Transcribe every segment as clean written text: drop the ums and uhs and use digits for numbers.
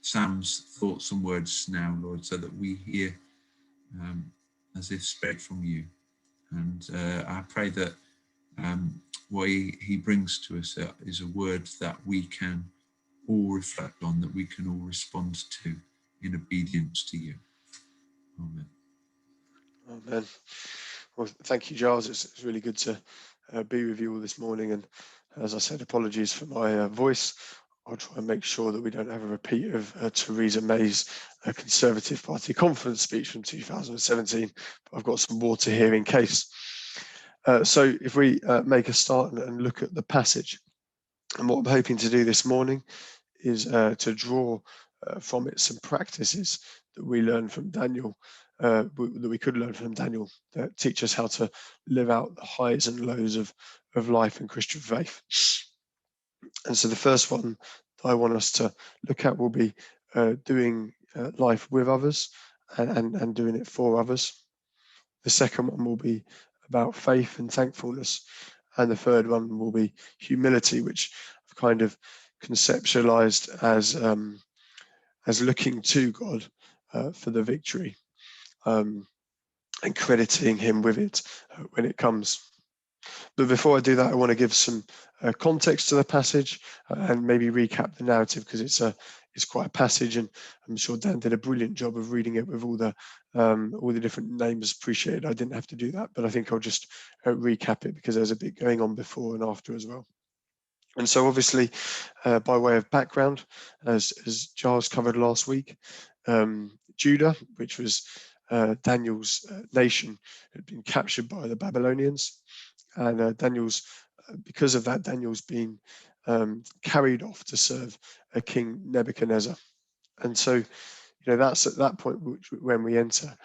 Sam's thoughts and words now, Lord, so that we hear as if straight from you. And I pray that what he brings to us is a word that we can all reflect on, that we can all respond to in obedience to you. Amen. Amen. Well, thank you, Giles. It's really good to be with you all this morning. And as I said, apologies for my voice. I'll try and make sure that we don't have a repeat of Theresa May's Conservative Party conference speech from 2017. But I've got some water here in case. So if we make a start and look at the passage, and what I'm hoping to do this morning is to draw from it some practices that we learn from Daniel, that we could learn from Daniel, that teach us how to live out the highs and lows of life and Christian faith. And so the first one I want us to look at will be doing life with others and doing it for others. The second one will be about faith and thankfulness. And the third one will be humility, which I've kind of conceptualized as looking to God for the victory and crediting him with it when it comes. But before I do that, I want to give some context to the passage and maybe recap the narrative, because it's quite a passage, and I'm sure Dan did a brilliant job of reading it with all the different names. Appreciated. I didn't have to do that, but I think I'll just recap it because there's a bit going on before and after as well. And so obviously, by way of background, as Giles covered last week, Judah, which was Daniel's nation, had been captured by the Babylonians. And because of that, Daniel's been carried off to serve a king Nebuchadnezzar. And so, that's at that point when we enter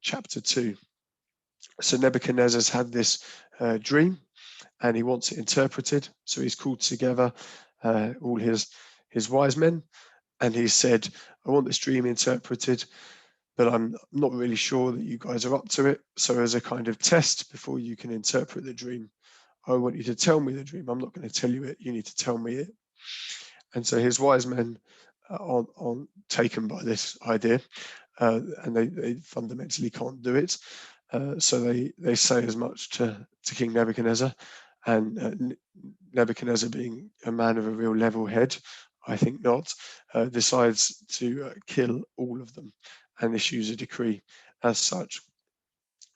chapter 2. So Nebuchadnezzar's had this dream, and he wants it interpreted. So he's called together all his wise men, and he said, I want this dream interpreted, but I'm not really sure that you guys are up to it. So as a kind of test before you can interpret the dream, I want you to tell me the dream. I'm not going to tell you it. You need to tell me it. And so his wise men aren't taken by this idea, and they fundamentally can't do it. So they say as much to King Nebuchadnezzar, and Nebuchadnezzar, being a man of a real level head, I think not, decides to kill all of them and issues a decree as such.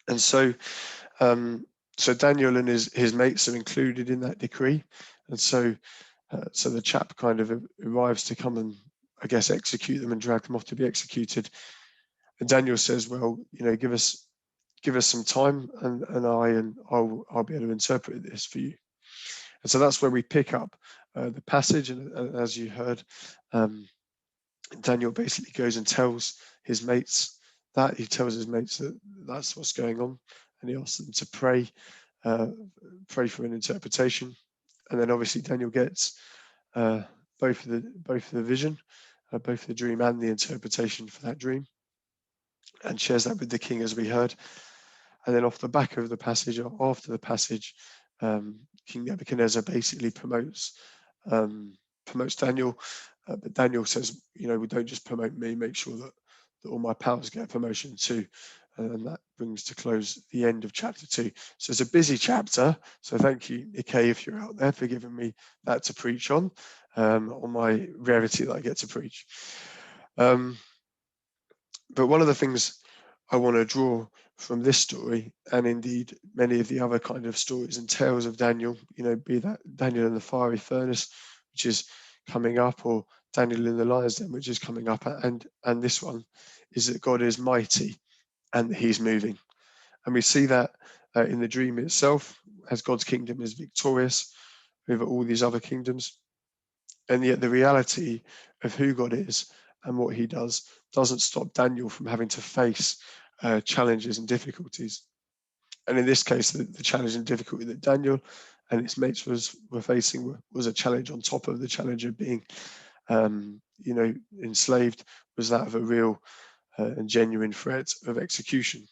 And so Daniel and his mates are included in that decree. And so the chap kind of arrives to come and, I guess, execute them and drag them off to be executed. And Daniel says, well, give us some time, and I'll be able to interpret this for you. And so that's where we pick up the passage. And as you heard, Daniel basically goes and tells his mates that. He tells his mates that that's what's going on, and he asks them to pray for an interpretation. And then obviously Daniel gets both of the vision, both the dream and the interpretation for that dream, and shares that with the king, as we heard. And then off the back of the passage, or after the passage, King Nebuchadnezzar basically promotes Daniel. But Daniel says, we don't just promote me, make sure that all my pals get a promotion too. And that brings to close the end of chapter 2. So it's a busy chapter. So thank you, Nikkei, if you're out there, for giving me that to preach on my rarity that I get to preach. But one of the things I want to draw from this story, and indeed many of the other kind of stories and tales of Daniel, be that Daniel in the fiery furnace, which is coming up, or Daniel in the lion's den, which is coming up, and this one is that God is mighty and he's moving. And we see that in the dream itself, as God's kingdom is victorious over all these other kingdoms. And yet the reality of who God is and what he does doesn't stop Daniel from having to face challenges and difficulties. And in this case, the challenge and difficulty that Daniel and his mates were facing was a challenge on top of the challenge of being enslaved, was that of a real and genuine threat of execution.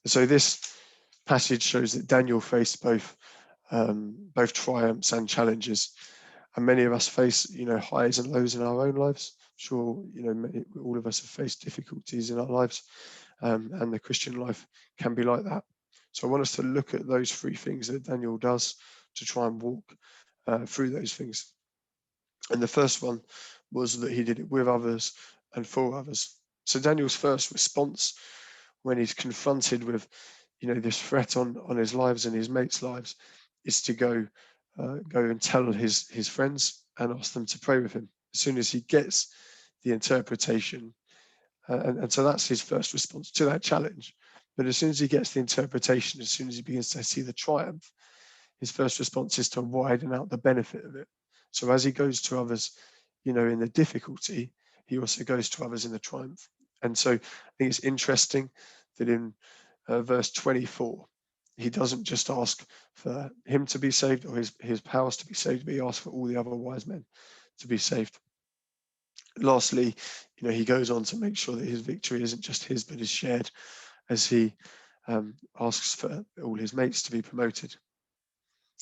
So this passage shows that Daniel faced both triumphs and challenges, And many of us face, highs and lows in our own lives. I'm sure, all of us have faced difficulties in our lives, and the Christian life can be like that. So I want us to look at those 3 things that Daniel does to try and walk through those things. And the first one was that he did it with others and for others. So Daniel's first response when he's confronted with, this threat on his lives and his mates' lives, is to go and tell his friends and ask them to pray with him as soon as he gets the interpretation. And so that's his first response to that challenge. But as soon as he gets the interpretation, as soon as he begins to see the triumph, his first response is to widen out the benefit of it. So as he goes to others, in the difficulty, he also goes to others in the triumph. And so I think it's interesting that in verse 24, he doesn't just ask for him to be saved or his house to be saved, but he asks for all the other wise men to be saved. Lastly, he goes on to make sure that his victory isn't just his, but is shared, as he asks for all his mates to be promoted.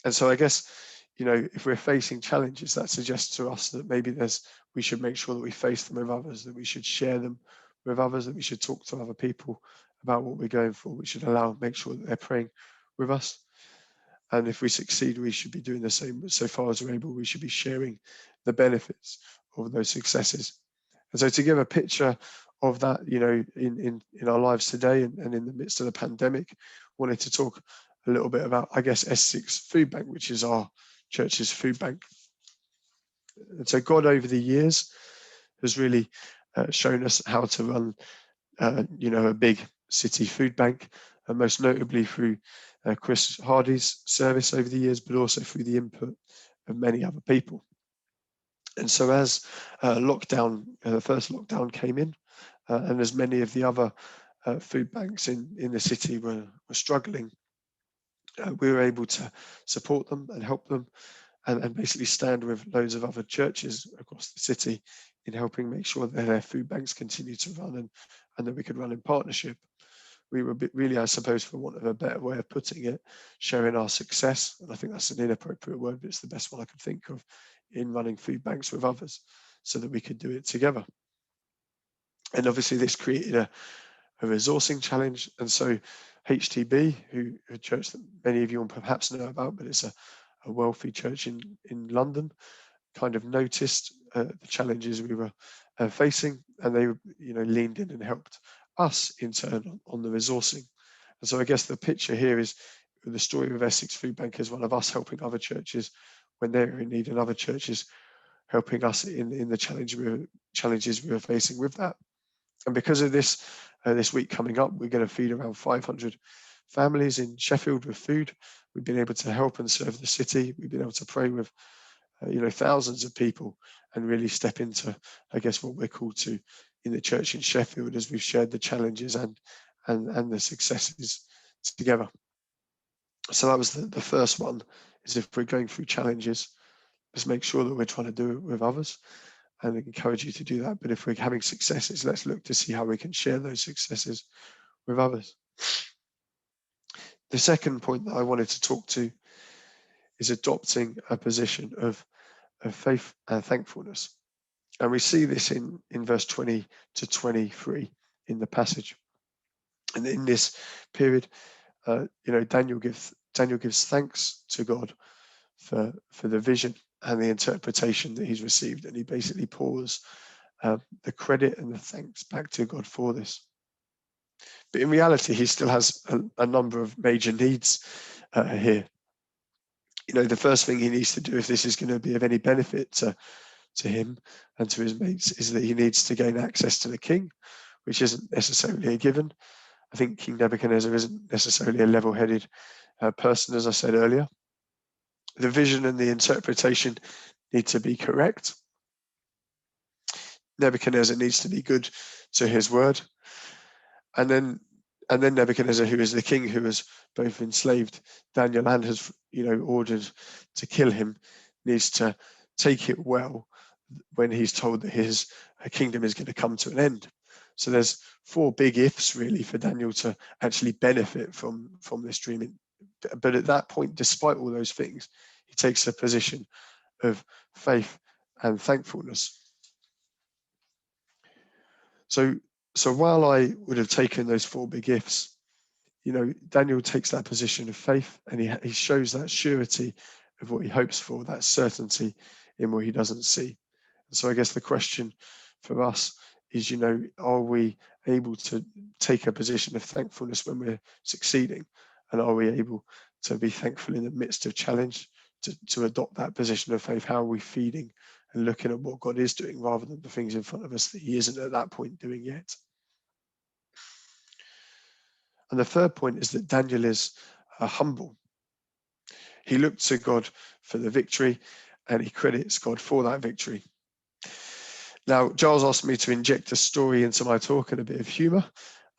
And so I guess, if we're facing challenges, that suggests to us that maybe we should make sure that we face them with others, that we should share them with others, that we should talk to other people about what we're going for. We should make sure that they're praying with us. And if we succeed, we should be doing the same. But so far as we're able, we should be sharing the benefits of those successes. And so to give a picture of that, in our lives today and in the midst of the pandemic, wanted to talk a little bit about, I guess, Essex Food Bank, which is our church's food bank. And so God over the years has really shown us how to run, a big city food bank, and most notably through Chris Hardy's service over the years, but also through the input of many other people. And so as the first lockdown came in, and as many of the other food banks in the city were struggling, we were able to support them and help them, and basically stand with loads of other churches across the city in helping make sure that their food banks continue to run and that we could run in partnership. We were really, I suppose, for want of a better way of putting it, sharing our success. And I think that's an inappropriate word, but it's the best one I can think of, in running food banks with others so that we could do it together. And obviously this created a resourcing challenge. And so HTB, a church that many of you will perhaps know about, but it's a wealthy church in London, kind of noticed the challenges we were facing, and they leaned in and helped us in turn on the resourcing. And so I guess the picture here is the story of Essex Food Bank is one of us helping other churches when they're in need, and other churches helping us in the challenges we were facing with that. And because of this, this week coming up, we're going to feed around 500 families in Sheffield with food. We've been able to help and serve the city. We've been able to pray with thousands of people and really step into, I guess, what we're called to in the church in Sheffield, as we've shared the challenges and the successes together. So that was the first one, is if we're going through challenges, let's make sure that we're trying to do it with others, and I encourage you to do that. But if we're having successes, let's look to see how we can share those successes with others. The second point that I wanted to talk to is adopting a position of faith and thankfulness. And we see this in verse 20 to 23 in the passage. And in this period, Daniel gives thanks to God for the vision and the interpretation that he's received, and he basically pours the credit and the thanks back to God for this. But in reality, he still has a number of major needs here. The first thing he needs to do, if this is going to be of any benefit to him and to his mates, is that he needs to gain access to the king, which isn't necessarily a given. I think King Nebuchadnezzar isn't necessarily a level-headed person, as I said earlier. The vision and the interpretation need to be correct. Nebuchadnezzar needs to be good to his word. And then Nebuchadnezzar, who is the king who has both enslaved Daniel and has ordered to kill him, needs to take it well when he's told that his kingdom is going to come to an end. So there's 4 big ifs really for Daniel to actually benefit from this dreaming. But at that point, despite all those things, he takes a position of faith and thankfulness. So while I would have taken those 4 big ifs, Daniel takes that position of faith, and he shows that surety of what he hopes for, that certainty in what he doesn't see. And so I guess the question for us is, are we able to take a position of thankfulness when we're succeeding? And are we able to be thankful in the midst of challenge, to adopt that position of faith? How are we feeding and looking at what God is doing rather than the things in front of us that he isn't at that point doing yet? And the third point is that Daniel is humble. He looked to God for the victory, and he credits God for that victory. Now, Giles asked me to inject a story into my talk and a bit of humour.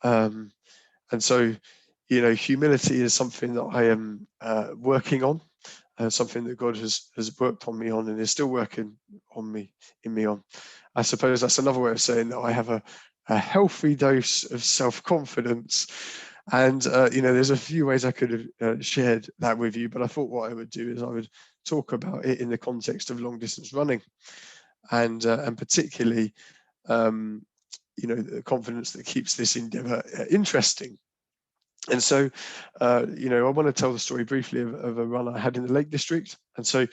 And so, humility is something that I am working on, something that God has worked on me on and is still working on me on. I suppose that's another way of saying that I have a healthy dose of self-confidence. And, there's a few ways I could have shared that with you, but I thought what I would do is I would talk about it in the context of long distance running, and particularly, the confidence that keeps this endeavour interesting. And so, I want to tell the story briefly of a run I had in the Lake District. And so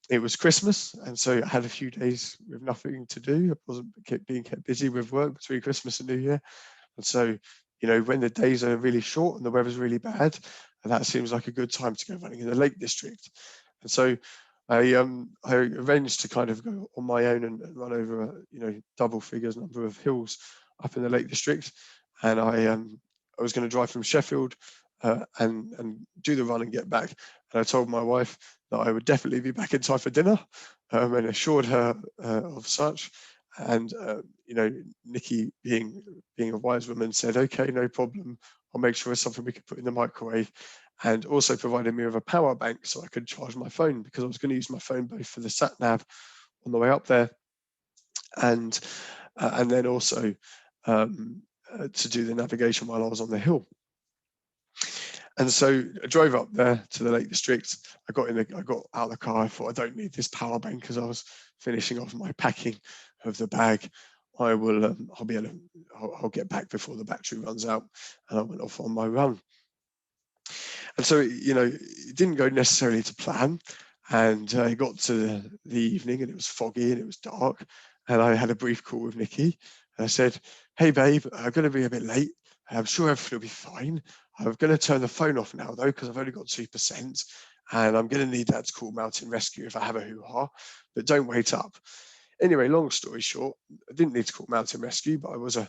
it was Christmas, and so I had a few days with nothing to do. I wasn't being kept busy with work between Christmas and New Year. And so, when the days are really short and the weather's really bad, that seems like a good time to go running in the Lake District. And so I arranged to kind of go on my own and run over a double figures number of hills up in the Lake District. And I was going to drive from Sheffield and do the run and get back. And I told my wife that I would definitely be back in time for dinner, and assured her of such. And Nikki, being a wise woman, said, "Okay, no problem. I'll make sure it's something we could put in the microwave," and also provided me with a power bank so I could charge my phone, because I was going to use my phone both for the sat nav on the way up there, and then also to do the navigation while I was on the hill. And so I drove up there to the Lake District. I got out of the car. I thought, I don't need this power bank, because I was finishing off my packing of the bag. I'll get back before the battery runs out. And I went off on my run. And so, it didn't go necessarily to plan. And I got to the evening, and it was foggy and it was dark. And I had a brief call with Nikki. And I said, "Hey, babe, I'm going to be a bit late. I'm sure everything will be fine. I'm going to turn the phone off now, though, because I've only got 2%. And I'm going to need that to call Mountain Rescue if I have a hoo-ha. But don't wait up." Anyway, long story short, I didn't need to call Mountain Rescue, but I was a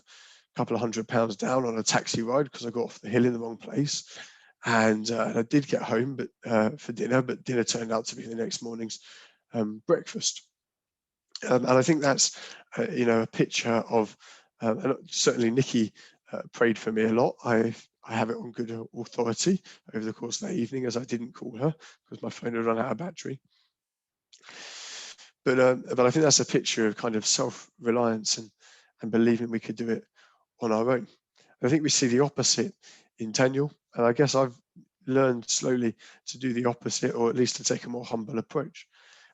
couple of £100 down on a taxi ride because I got off the hill in the wrong place. And I did get home for dinner, but dinner turned out to be the next morning's breakfast. And I think that's, a picture of, and certainly Nikki prayed for me a lot. I have it on good authority over the course of that evening, as I didn't call her because my phone had run out of battery. But I think that's a picture of kind of self-reliance and believing we could do it on our own. I think we see the opposite in Daniel, and I guess I've learned slowly to do the opposite, or at least to take a more humble approach.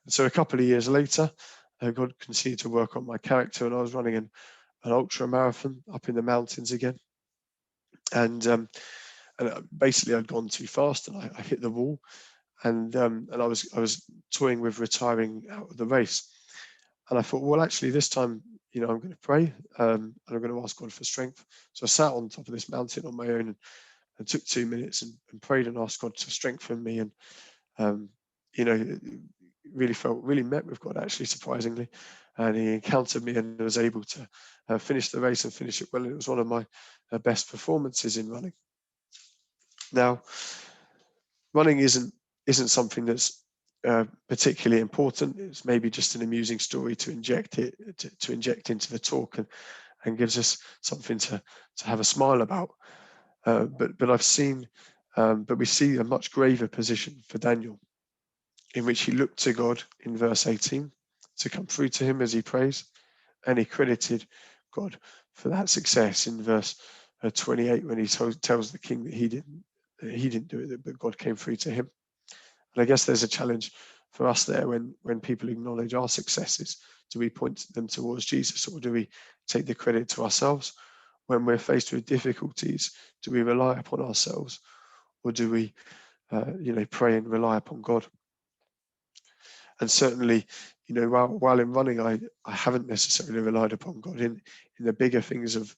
And so a couple of years later, God continued to work on my character, and I was running an ultra marathon up in the mountains again. And basically I'd gone too fast, and I hit the wall, and I was toying with retiring out of the race. And I thought, well, actually, this time, I'm going to pray, and I'm going to ask God for strength. So I sat on top of this mountain on my own and took 2 minutes and prayed and asked God to strengthen me. And, really met with God, actually, surprisingly. And he encountered me and was able to finish the race and finish it well. And it was one of my best performances in running. Now, running isn't something that's particularly important. It's maybe just an amusing story to inject into the talk, and gives us something to have a smile about. But I've seen, but we see a much graver position for Daniel, in which he looked to God in verse 18 to come through to him as he prays, and he credited God for that success in verse 28 when he tells the king that he didn't do it, but God came through to him. And I guess there's a challenge for us there when people acknowledge our successes? Do we point them towards Jesus, or do we take the credit to ourselves? When we're faced with difficulties, do we rely upon ourselves, or do we pray and rely upon God? And certainly, while in running, I haven't necessarily relied upon God in the bigger things of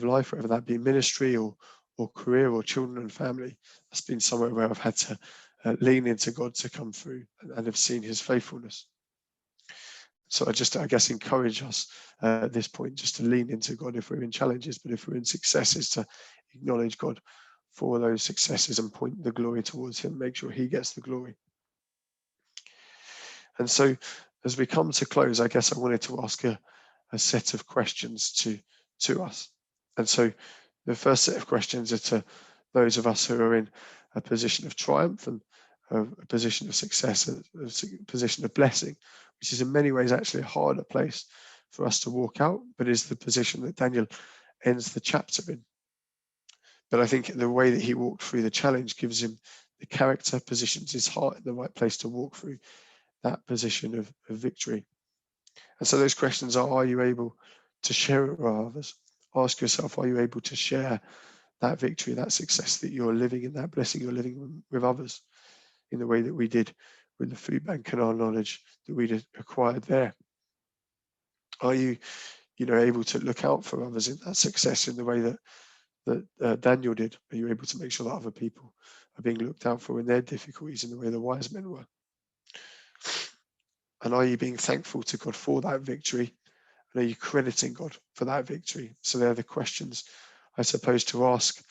life, whether that be ministry or career or children and family. That's been somewhere where I've had to lean into God to come through and have seen his faithfulness. So I guess, encourage us at this point just to lean into God if we're in challenges, but if we're in successes, to acknowledge God for those successes and point the glory towards him, make sure he gets the glory. And so as we come to close, I guess I wanted to ask a set of questions to us. And so the first set of questions are to those of us who are in a position of triumph and a position of success, a position of blessing, which is in many ways actually a harder place for us to walk out, but is the position that Daniel ends the chapter in. But I think the way that he walked through the challenge gives him the character, positions his heart in the right place to walk through that position of victory. And so those questions are you able to share it with others? Ask yourself, are you able to share that victory, that success that you're living in, that blessing you're living with others, in the way that we did with the food bank and our knowledge that we'd acquired there? Are you, able to look out for others in that success in the way that Daniel did? Are you able to make sure that other people are being looked out for in their difficulties in the way the wise men were? And are you being thankful to God for that victory? And are you crediting God for that victory? So they're the questions, I suppose, to ask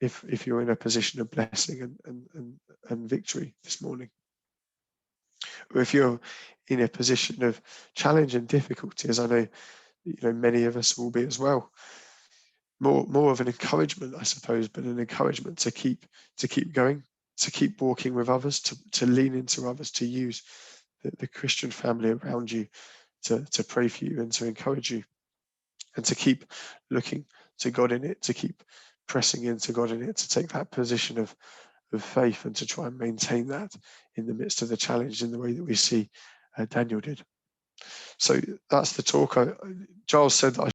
if you're in a position of blessing and victory this morning. Or if you're in a position of challenge and difficulty, as I know many of us will be as well. More of an encouragement, I suppose, but an encouragement to keep going, to keep walking with others, to lean into others, to use the Christian family around you to pray for you and to encourage you, and to keep looking to God in it, to keep pressing into God in it, to take that position of faith and to try and maintain that in the midst of the challenge in the way that we see Daniel did. So that's the talk. Giles said that I